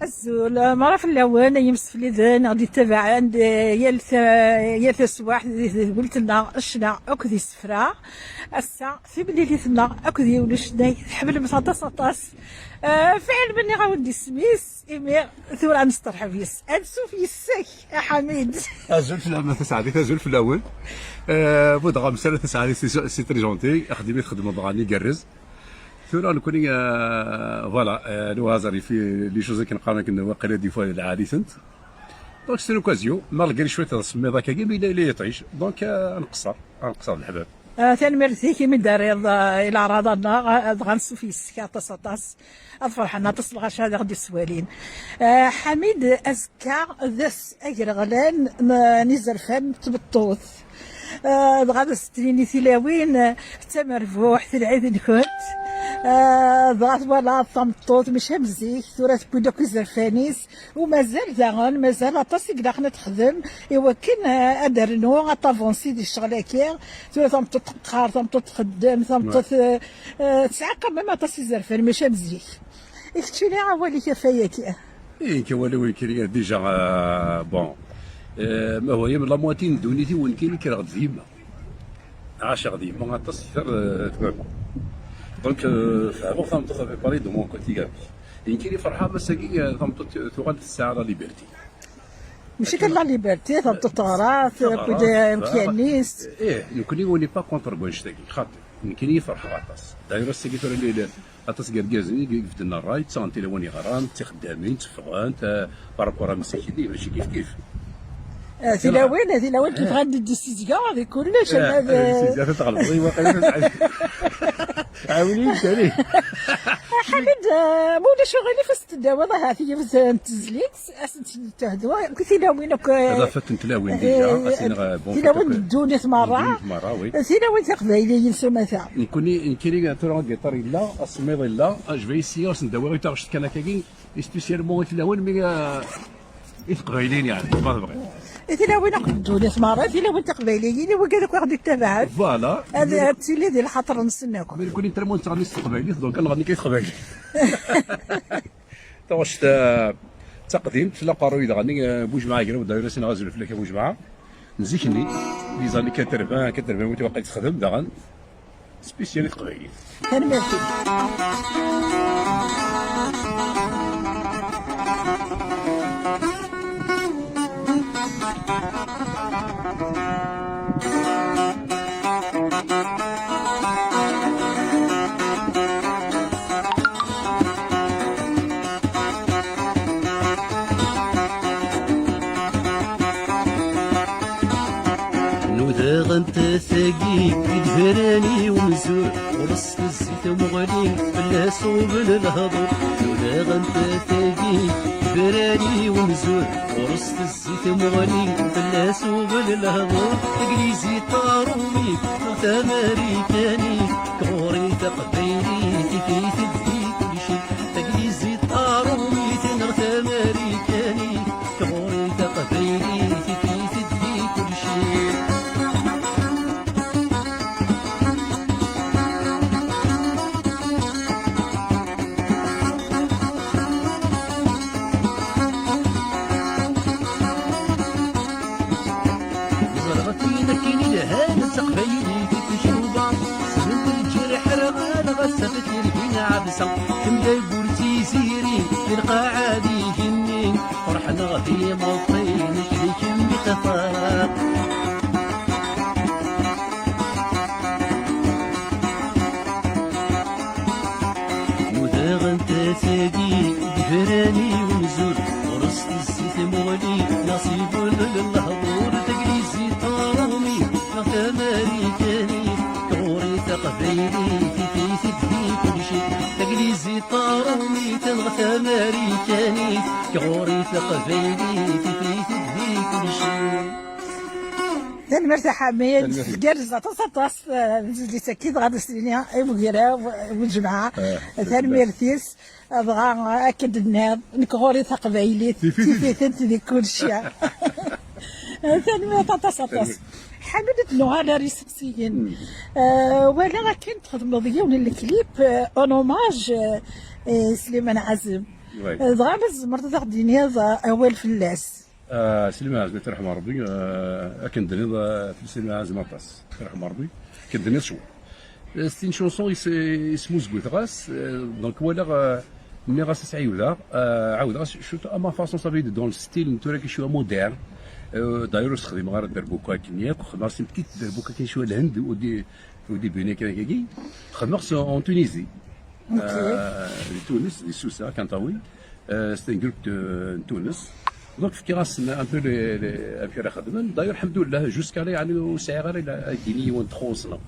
الزول مرة في اللون يمس في اليدين غادي يتابع عند يا السواح قلت لنا اشنا اكدي سفرا السا في بليلتنا اكدي ولشنا حبل مصاطاس اطاس فعل مني غاودي سميس ايمي ثورة نسترحب يس انسو في السك يا حميد ازول في الاول تسعدي ازول في الاول بود غا مساله تسعدي سي تري جونتي خدمي تخدم بغاني كرز ثورة نكوني فوالا لو هازاري في لي شوز كنقارن كنا واقيلا دي فوا العادي سنت دونك سي لوكازيون مالغري شويه تسمي ذاك كي لا تعيش دونك نقصر الحباب ثاني ميرسي كي من دار الى رضانا غنسو في السكا طاس الفرحه ناطس الغاش هذا غدي السوالين حميد ازكا ذس اجرغلان نزل فم تبطوث غادا ستريني ثلاوين حتى مرفوح ثلعيد كنت ضغط ولا ثمطوط مش همزيك ثورات بودوك الزرفانيس ومازال زاغن مازال اطاسي كدا تخدم ايوا كان ادرنو غاتافونسي دي الشغل كير ثورة ثمطوط تقهر ثمطوط تخدم ثمطوط تسعى كمام اطاسي زرفان مش همزيك اكتشيني عوالي كفايتي كوالي وين كاين ديجا بون ما هو من لا مواتين دونيتي وين كاين كرا ديما عاشق ديما غاتصير تمام دونك فعلا ثمطوط افي باري دو مون كوتي كاع يمكن فرحه مساكي ثمطوط تغاد الساعه لا ليبرتي ماشي كان لا ليبرتي ثمطوط تغراث امكانيس يمكن وني با كونتر بونشتاكي خاطر يمكن فرحه غاطاس دايره سيكي تورا الليل غاطاس كاركازني كيف لنا الراي تسانتي لوني غرام تخدامين تفغان بارابور مساكي ماشي كيف هذه لوين كيف غادي الديسيزيون هذه كلش هذا تغلطي واقيلا عاوني ثاني حميد مولا شغالي في التداوى هذه في التزليت اسنت تهدوا كنتي لاوينك هذا فات نتلاوين ديجا اسين بون تلاوين دونيت مره وي تلاوين تقبايليين سمثا نكوني تورا ديطار لا اسميض لا جو في سي نداوي تاع شت كان كاين سبيسيالمون تلاوين مي يتقبايلين يعني ما تبغي تلاوين دونيت مره تلاوين تقبايليين وكذاك واحد يتبعها فوالا هذا التيلي ديال الخاطر نستناكم ملي كوني ترمون تاع نستقبايلي دونك نغني كيتقبايلي واش تقديم في لابارو اذا غني بوج معايا كرا ودايره سين غازل فلاك بوج معاه نزيكني لي زاني 80 وانت واقع تخدم داغن سبيسيالي قبايلي كان ميرسي غنت ثاقي يدفراني ومزور ورصت الزيت مغلي بلا صوب الهضور لولا غنت ثاقي يدفراني ومزور ورصت الزيت مغلي بلا صوب الهضور انجليزي طارومي نغت امريكاني كغوري تقبيلي تكي تدي كل شي انجليزي طارومي نغت امريكاني كغوري تقبيلي تكي تدي كل شي كم دايبورتي زيرين للقاعة دي جنين فرحنا غادي موطين نشريك بخفاق مودا غنت ساقي دفراني ومزور ورصت الزيت مغلي نصيب للهبور تقليزي طارومي نغت امريكاني كغوري تقبيلي تقليزي طارومي تنغت امريكاني كغوري ثقفيني تفريت تدي كل شيء ثاني مرتاح حميد جالس تصطاس اللي سكيت غادي سنينها اي مغيره والجمعه ثاني مرتيس ابغى اكد النار نكغوري ثقفيلي تفيت تدي كل شيء ثاني مرتاح تصطاس حملت له على ريسبسيين ولا كنت تخدم ضيون الكليب اونوماج سليمان عزم وي. دغا مرت تاخديني اول فلاس. سليمان عزمي ترحم ربي، كندني في سليمان عزمي طاس ترحم ربي، كندني شو سي ان شونسون اسمو زكوت غاس، دونك ولا ملي غاس تعاودها عاود غاس شو ما فاسون صافي دون ستيل نتورا كي شويه موديرن. داير استخدم غير الدربوكا كنياك وخدم راسي بتيت دربوكا كاين شويه الهند ودي بيني كي خدم راسي اون تونيزي. تونس دي سوسه كانطاوي، سيتي جروب تونس. دونك في كراس ان بو لي خدمن داير الحمد لله جوسكا يعني وسعي غير ديني وان تخوصنا.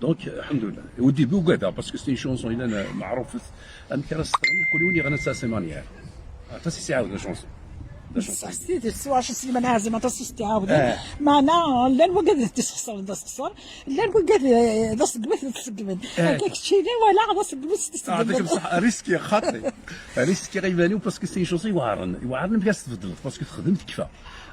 دونك الحمد لله وديبي وكذا باسكو سيتي شونسون الا معروف ان كراس كل يوني غنى ساسيمانيير حتى سي عاود لا شونسون سيدي سواش سليمان عازم ما تصيستي عاود معنا لا الوقت تسخسر تسخسر لا الوقت تسقبت تسقبت هكاك تشيني ولا تسقبت تسقبت هذاك بصح ريسكي خاطري ريسكي غيباني باسكو سي شونسي يوعرن بياس تفضل باسكو خدمت كفا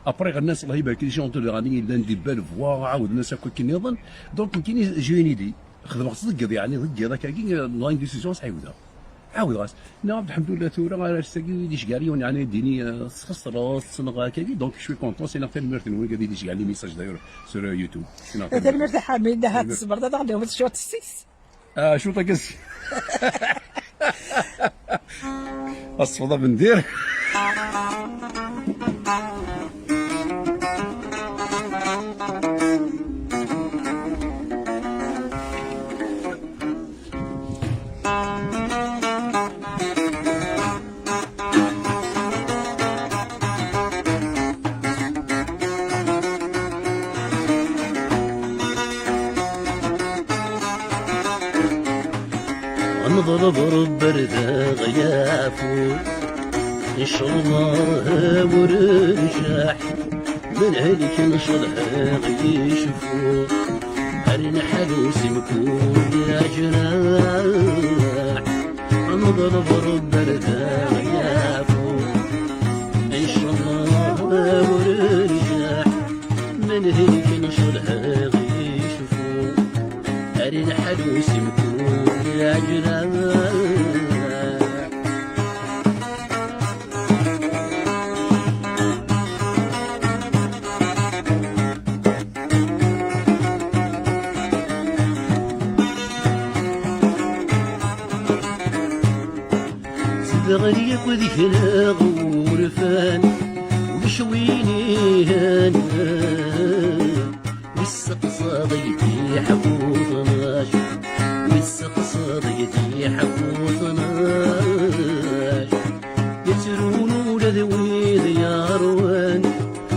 ابري الناس الله يبارك لي شونتو لي غادي ندير بال فوا عاود الناس هكا كي نظن دونك كاين جوني دي خدم خص ضد يعني ضد هذاك كاين لاين ديسيزيون صعيبه عاود غاس نعم الحمد لله تورا غير ساكي ديش كاريون يعني ديني خسر صنغا كاكي دونك شوي كونطون سي نعطي المرتين وين قاعد ديش كاع لي ميساج داير سور يوتيوب هذا المرتاح حميد هاد الصبر هذا غادي شو تسيس شو طاكس الصودا بندير نضرب برده غيافو الشمار ورجح من هلك نشرح غيشفو هرن حلوس مكون يا جراح نضرب برده غيافو الشمار ورجح من هلك نشرح غيشفو هرن حلوس مكون يا جراح زد غريق وذيك الغورفان وشويني هانا والسقصة ضيتي حفوظناش والسقصة ضيتي حفوظناش يترون ولا ذوي ذياروان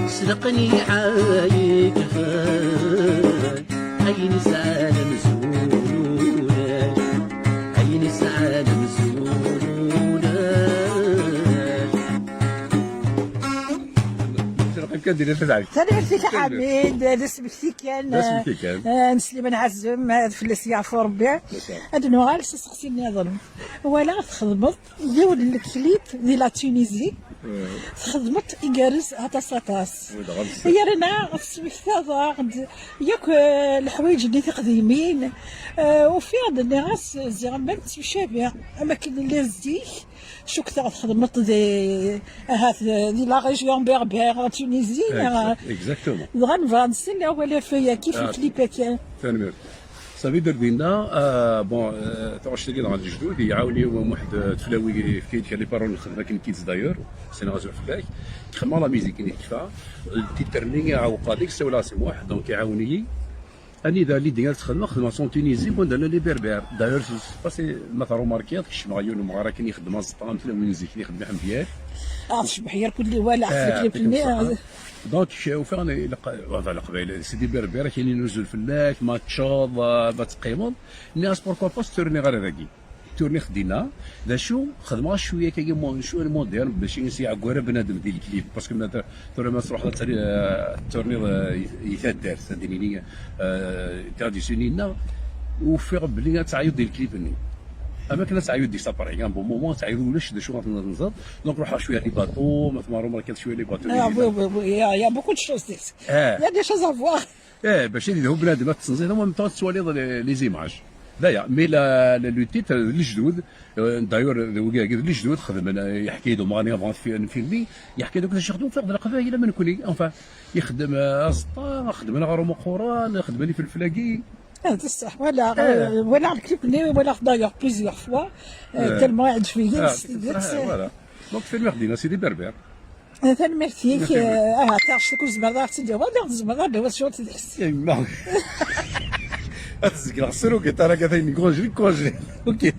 سرقني عايك فان عين سعادة مزولوناش عين سعادة كندير تزعل ثاني فيك حميد نسمكتي كان سليمان عزم فلاس يعفو ربي هذا نوع سقسيني ظلم ولا تخدمت ديال الكليب ديال لا تونيزي خدمت إيجارز هطاس هي رانا السمكتة ياك الحوايج اللي قديمين وفي هذا الناس زعما تشابه أماكن اللي زيك شو كثر خدمت دي لا ريجيون بربر تونيزي اكزاكتومون غان فانسين ولا فيا كيف الكليب كان ثاني صافي دار بينا بون تعرفش لي غادي الجدود يعاوني واحد تفلاوي كاين لي بارون الخدمه كاين كيتز داير سي غازو فلاك خدمه لا ميوزيك كاين كيفا التيترني عاوق هذيك سولا سي واحد دونك يعاوني اني دار لي ديال خدمه سون تونيزي بون دار لي بربر داير باسي مثلا ماركيات كش مغيون مغارا كاين يخدم السطام في الميوزيك يخدم حمديات شبحير كل ولا حفلك في دونك وفعلا قبيله سيدي بربر كاين نزل فلاك ماتشات بتقيمون الناس بوركو با تورني غير هذاكي تورني خدينا ذا شو خدمه شويه كي شويه موديرن باش ينسي عكوره بنادم ديال الكليب باسكو ما توري ما تروح تورني يتدار صدقني تراديسيونيلنا وفي بلي تعيط ديال الكليب ني اما كنا تعيط دي سابار يعني بون مومون تعيط ولاش شو غادي نزاد دونك نروح شويه لي باطو مثلا روما كانت شويه لي باطو يا بوكو دو شوز ديس يا دي شوز افوار باش يديروا بنادم التنظيم هما ميم طون تسوالي لي زيماج لا يا مي لو تيتر الجدود دايور اللي جدود خدم يحكي دو ماني افون فيلمي يحكي دوك كيفاش يخدموا في القبائل من كوني انفا يخدم اسطا خدم انا غير قران خدم لي في الفلاكي هذا صح ولا الكليب ولا دايوغ بليزيور فوا تالمون عجبني فوالا دونك فيلم خدينا سيدي بربر ثاني ميرتيك تعرف كل زمان ضاعت تدير ولا زمان ضاعت شو تدرس ما أتذكر خسروا كتارا كذا كونجري اوكي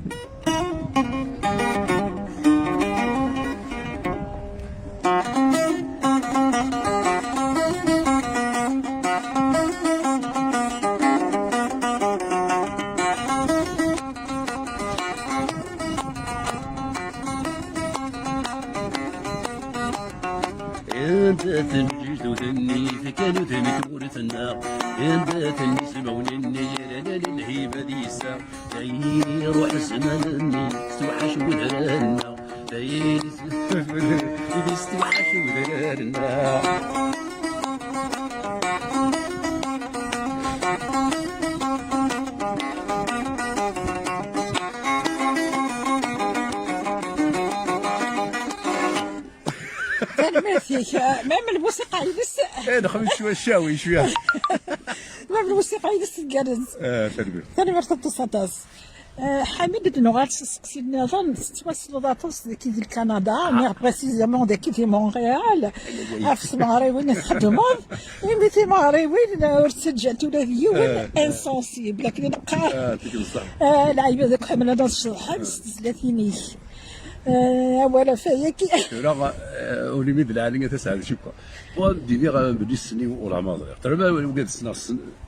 انت تنجد وثني كانوا ثني تورثنا انت تني سمعونني لا الهيبه ديسا جاي روح الزمانني استوحش ودرنا جاي استوحش ودرنا ثاني ميرتيك مام الموسيقى يدس انا خمس شويه شاوي شويه مام الموسيقى يدس تقرز تربيه ثاني مرتبط السطاس حميد نوغات سقسي نظن توصل ذاتوس كي دي كندا مي بريسيزمون داكي في مونريال عرفت مغاري وين تخدمون مي مغاري وين ارتجعت ولا يون انسونسيبل لكن نبقى العيبه ذاك حمل هذا الشرح 36 ولا فيك لا اولي بالعاليه تسعد شوكا وديني بدي السني ولا ما ضيق ترى ما وقت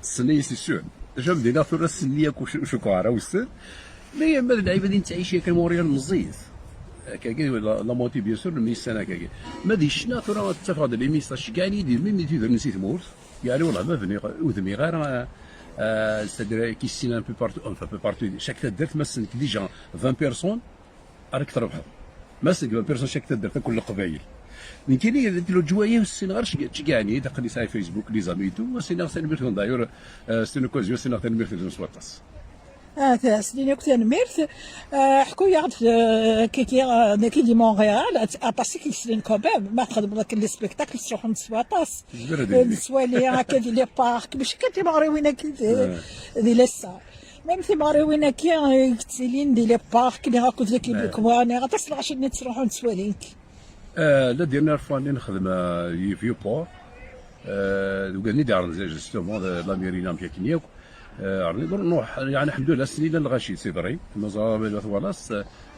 السني سي سور ديجا بدينا ثورة السنيه كوشكاره والسن مي ما اللعيبه اللي تعيش كان موريال مزيت كاكي لا موتي بيان سور مي السنه كاكي ما ديشنا ثورة تفرض لي ميساج كاين يدير ميم تيدير نسيت مورت يعني والله ما فني ودمي غير c'est-à-dire qui signe un peu partout enfin un peu partout chaque tête درت مثلا ديجا 20 بيرسون راك تربحوا مثلا 20 بيرسون شاك تête درت كل القبائل من كاين درت له جوايه والسين غير تشكاني دخل لي ساي فيسبوك لي زاميتو وسين غير ميرتون دايور سين كوزيو سين غير ميرتون سواتاس سنين كنت ميرت حكويا كي دي مونريال اباسي كي سلين كوباب ما تخدم لك لي سبيكتاكل تروح نسواطاس السوالي هكا دي لي بارك باش كنتي مغري وين كي دي لسا ميم في مغري وين كي كتسلين دي لي بارك اللي راكو ذاك بكواني غتصل عشان تروحوا نسوالينك لا ديرنا فاني نخدم فيو بور وقالني دار جوستومون لا ميرينا مكاكينيوك نروح يعني الحمد لله السنين الغاشي سيدري مازال فوالاس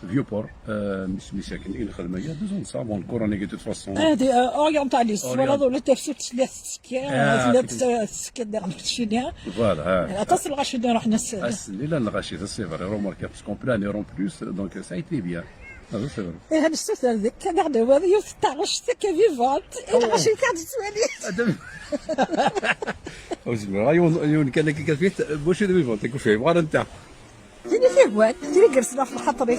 فيو بور مش ساكن إلى خدمة يا دوزون سا بون كورونا كي توفاسون هذه اورينتاليست ولا دول تفسير ثلاث سكان ثلاث سكان داخل الشينيا فوالا تصل غاشي نروح نس السنين الغاشي سي فري روماركي باسكو بلان ايرون بلوس دونك سا ايتي بيان هذا سي فري هذا السوس هذاك كان غدا هذا يفتعش تك فيفونت الغاشي كان تسوالي يون كان كي كفيت بوش دو فيفون تكون فيه بغا انت تيني فيه واد تيني جلسنا في خاطري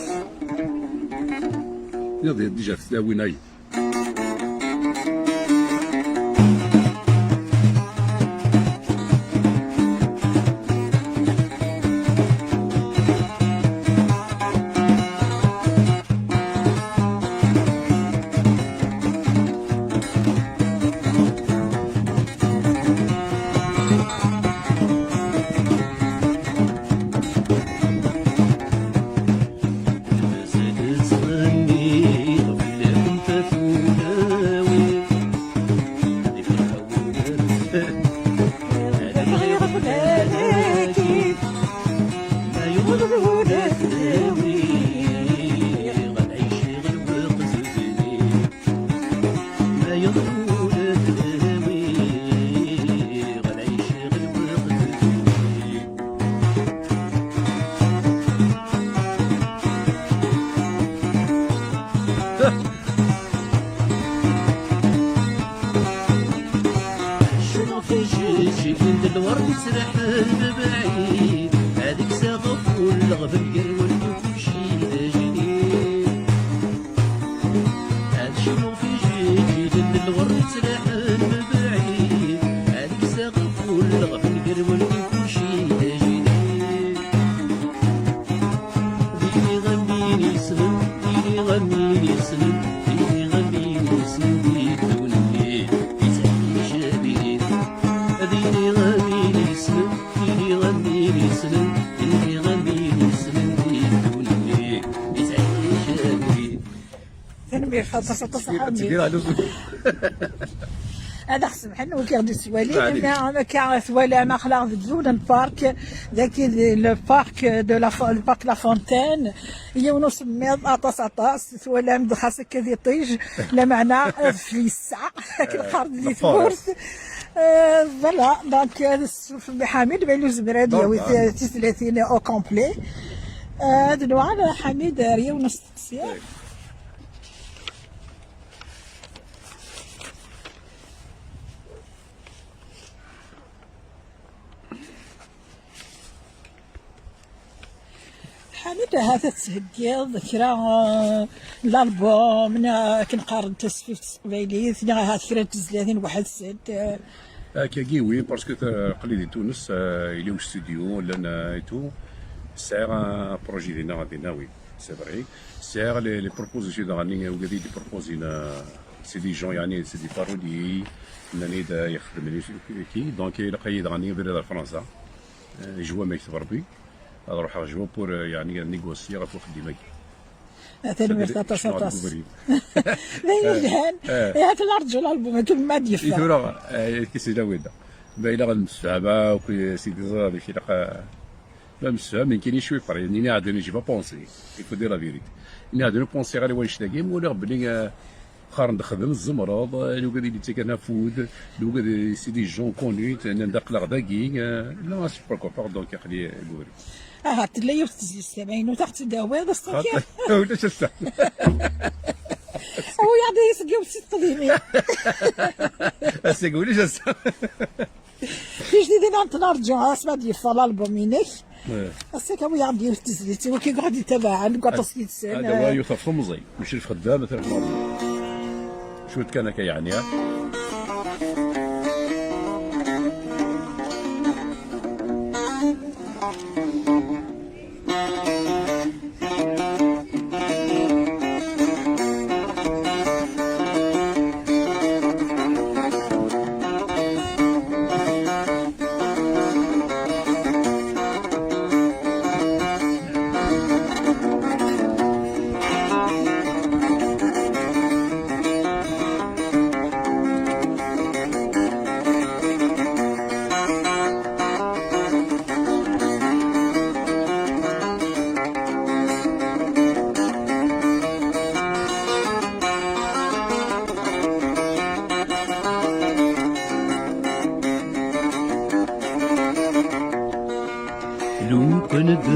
يلا ديجا تساوي ناي غمي يسلم اللي غمي يسلم يدوني يتعيش بيه اللي غمي يسلم اللي غمي يسلم اللي غمي يسلم يدوني يتعيش بيه تنمير فاطمة تصحى تقيل على هذا خصم حنا وكيغدي سوالي انا كان سوالا ما خلاص زون البارك ذاك البارك دو البارك لا فونتين هي ونص ميض اطاس سوالا مدخاسك كذي طيج لا معنى في الساعه كنقارد لي تورث فوالا دونك حميد بيلو زبرادي و 30 او كومبلي هذا نوع على حميد ريا ونص تقصير حميد هذا تسهديض كرا الالبوم كنقارن تسفيف تقبايليت هاد كرا تزلاتين واحد السد كي وي باسكو قليل تونس الى و ستوديو لنا ايتو ساعه بروجي دينا غادينا وي سي فري ساعه لي بروبوزيسيون غادي وكادي دي بروبوزينا سي دي جون يعني سي دي بارودي ناني يخدم لي كي دونك الى قيد غادي ندير فرنسا جوا ما يكتب ربي نروح جوا بور يعني نيغوسي غتو خديمه تنمير تاطاس لا يلهان يا في الارض الالبوم تما ديفا يدورا كيسي لاويدا بايلا غنمسحها وكي سيدي زرا داكشي لا ما مسحها ما كاينش شويه فرق يعني عاد نجي با بونسي يفو دير لا فيريتي ني عاد نبونسي غير واش تلاقي ولا بلي خار نخدم الزمرض لو قال لي تيكنا فود لو قال سي دي جون كوني ندق غداكي لا سي بوركو دونك يخلي غوري تلاقي وتزيد 70 وتحت داوي هذا الصكير ولا شفت هو يعطي يسقي وسيط قديمي اسيق ولا شفت في جديد نرجع اسمع ديال الالبوم ينك اسيك هو يعطي وتزيد هو كيقعد يتابع نقعد تصيد سنه هذا هو يوثف مزي ماشي في خدام مثلا شو كان يعني لو كنت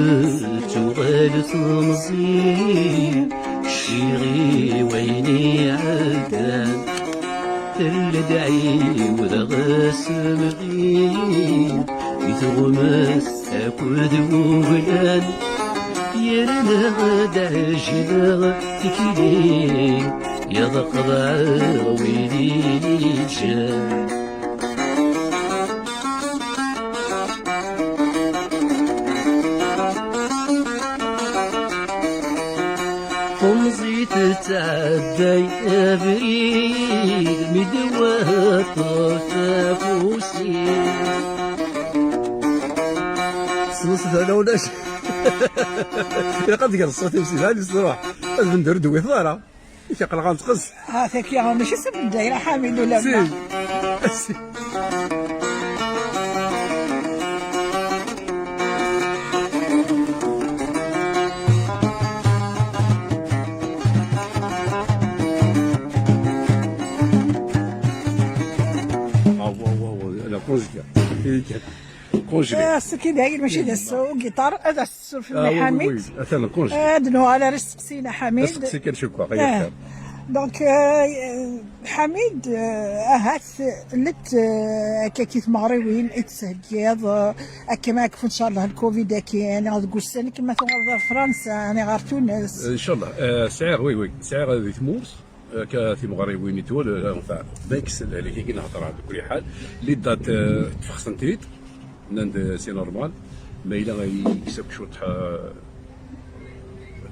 وغالت مصير شيغي ويني عدان تلدعي وذغس مغير يتغمس أكود وغلان يرنا غدا جدا تكيلين يضقضع ويلي جان تعدي أبريد مدوى طفافوسي صوص هذا ولاش قد قال الصوت يمشي هذه الصراحه لازم ندير دوي ثاره يقلق غنتقص هذاك يا ماشي سب الدايره حامل ولا سي كونجلي سكي داير ماشي داسو جيتار هذا السور في حميد مثلا كونجلي هادنو على رسقسينا حميد رسقسي كنشوفها غير دونك حميد هات لت كيف مغربيين اتسهجيض كما كيف ان شاء الله الكوفيد كاين غتقول سنه كما تغادر فرنسا انا غير تونس ان شاء الله سعر وي سعر هذه ثموس كثي مغربيين تول انفع داكس اللي كي نهضر على كل حال اللي دات تفخسنتيت نند سي نورمال ما الا غيكسب شوط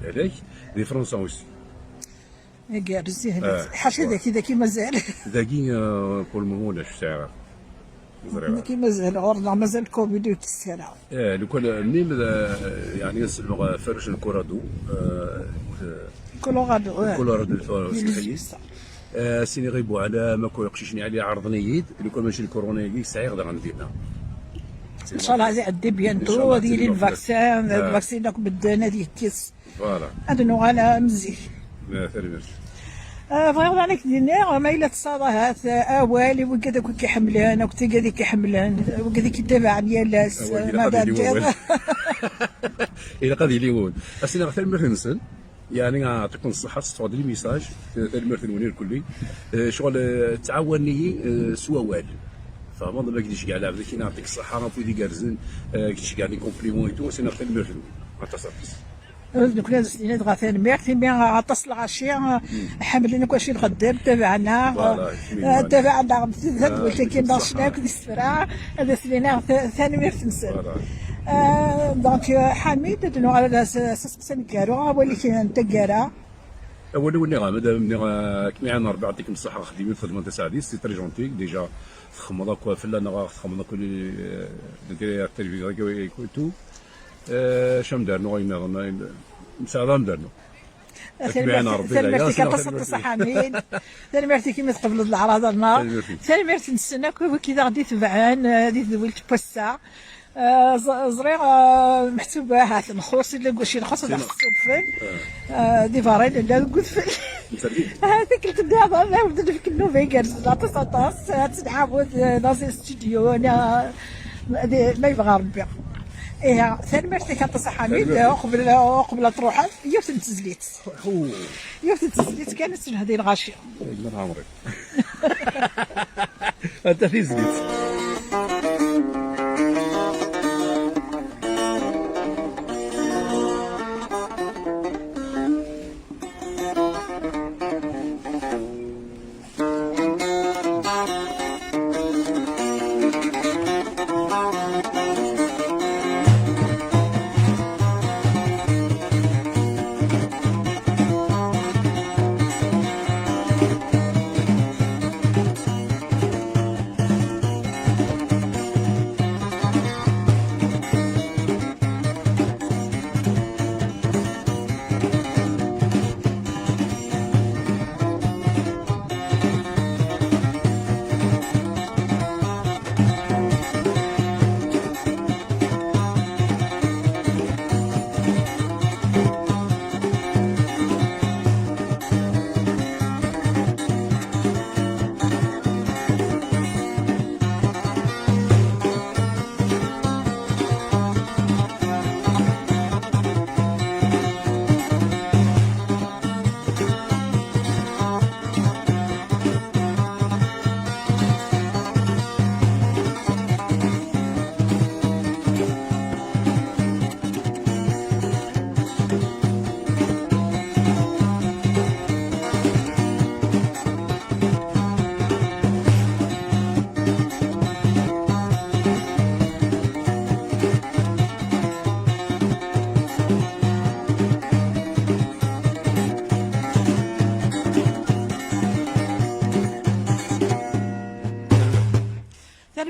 علاش دي فرنسا اوسي يقارز حاشا ذاكي مازال. ذاكي بور المومون لا الشارع زريعه ذاكي مازال عرضنا مازال كوميدي السنة. لو كان منين يعني نسلم فرش الكورادو كولورادو سيحيس سيني غيبو على ما كو يقشيشني عليه عرض نيد لو كان ماشي الكورونا يجي ساعي غدا غنديرنا ان شاء الله غادي بيانتو هذه لي الفاكسان الفاكسين راك بدنا هذه الكيس فوالا هذا نوع على مزيان. ثاني ميرسي. بغينا عليك دينا ما إلا تصادهات أوالي وكذا كيحملان أو كذا كيحملان وكذا كيتابع يالاس ماذا دير. إلا قضي اليوم أسينا غير مثل نسن يعني نعطيكم الصحة تستعود لي ميساج المرث المنير كلي شغل تعاوني سوا وال فما ضل كيديش كاع لعب كي نعطيك الصحة ما بودي كارزن كيديش كاع لي كومبليمون تو سينا غير المرث ما تصرفش. دوك لازم سنين غاثان ميرتي بيان عطس العشية حملنا كلشي الغدام تابعنا تابعنا ولكن كي ناشنا كي السفرة هذا سنين ثاني ميرت نسال. دونك حميد دنو على اساس سنكارو ولكن انت كارا ولي غامد كمي عنا ربي يعطيكم الصحة خديمين في خدمة تساعدي سي تري جونتي ديجا خمضا كوا فلا خمضا كل التلفزيون كويتو شام دارنا غينا مساعدة دارنا. ثاني ميرتي كتصل صحامين ثاني ميرتي كيما تقبل الأعراض النار ثاني ميرتي نستناك كي غادي تبعان هذه ذويلت بوسا زريغ محسوبة هات نخوص إلا كلشي نخوص هذا خصو الفن دي فارين لا القذفل هذيك اللي تبدا لا بدنا في كنو فيكرز لا تصاطاس تنعاود نازي استوديو أنا ما يبغى ربي. إيه ثاني مرتي كانت حميد قبل تروح يوت تزليت يوت تزليت كانت هذه الغاشيه من عمرك انت في زليت.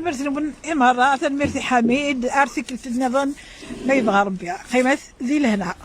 مرتي من إمارات مرتي حميد أرتكلت النظام ما يبغى ربي قيمة ذي لهنا.